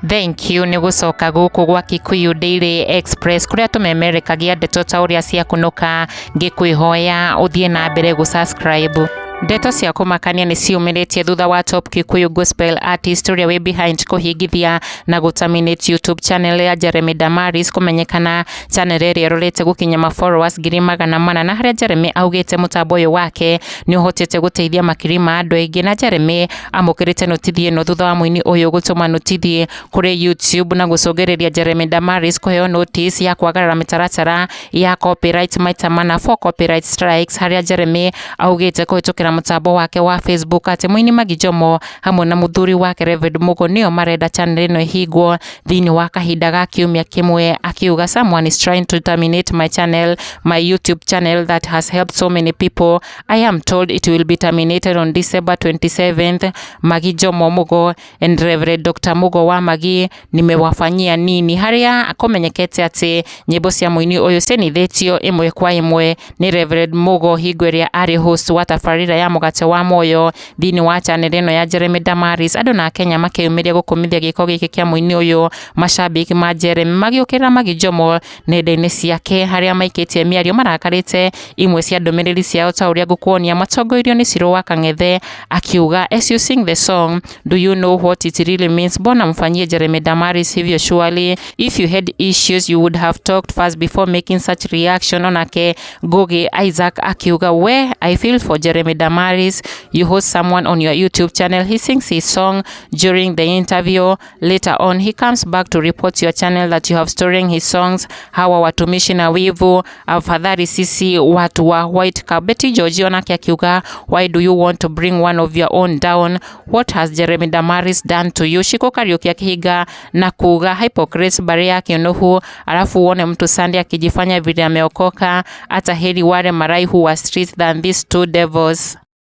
Thank you ni gucoka guku gwa Kikuyu DailyExpress kuria tumemerekagia ndeto ta uria cia kunuka ngikwihoya uthie na mbere subscribe. Ndeto cia kumakania ni ciumiritie thutha wa top Kikuyu gospel artist uria we behind kuhingithia na gutaminate YouTube channel ya Jeremy Damaris Kûmenyekana. Channel ĩrĩa ĩrorete gukinya ma followers 800 na haria Jeremy augite mutambo uyu wake ni uhotete guteithia makiri ma andu aingi, na Jeremy amukirite notithi ĩno thutha wa muini uyu gutuma notithi kuri YouTube na gucogereria Jeremy Damaris kuheo notice ya kwagarara mitaratara ya copyright maita mana for copyright strikes, haria Jeremy augite kuhitukira mutambo wake wa Facebook ati muini Magijomo hamwe na muthuri wake Reverend Mugo nio marenda channel ĩno ihingwo thini wa kahinda ga kiumia kimwe, akiuga someone is trying to terminate my channel, my YouTube channel that has helped so many people. I am told it will be terminated on December 27th. Magijomo Mugo and Reverend Dr. Mugo wa Magi nimewafanyia nini? Haria akomenyekete ati nyimbo cia muini uyu cenithitio imwe kwa imwe ni Reverend Mugo hingo ĩrĩa ari host wa tabarĩra ya mugate wa moyo thini wa channel ĩno ya Jeremy Damaris. Andu na Kenya makeyumiria gukumithia giko giki kia muini uyu, mashabiki ma Jeremy magiukira Magijomo nenda-inĩ ciake haria maikitie miario marakarite imwe cia ndumiriri ciao ta uria gukuonia matongoirio ni Ciro wa Kang'ethe, akiuga as you sing the song, do you know what it really means? Bona mfanyie Jeremy Damaris hivyo surely? If you had issues you would have talked first before making such reaction. Onake Ngugi Isaac akiuga we, I feel for Jeremy Damaris. You host someone on your YouTube channel, he sings his song during the interview, later on he comes back to report your channel that you have storing his songs. Hawa watumishi na wivu, afadhali sisi watu wa white cap. Betty George onake akiuga why do you want to bring one of your own down? What has Jeremy Damaris done to you? Shiko Kariuki akihiga na kuuga hypocrites bari yake nuhu, alafu uone mtu Sunday akijifanya vile ameokoka. Hata heri wale marai who are streets than these two devils.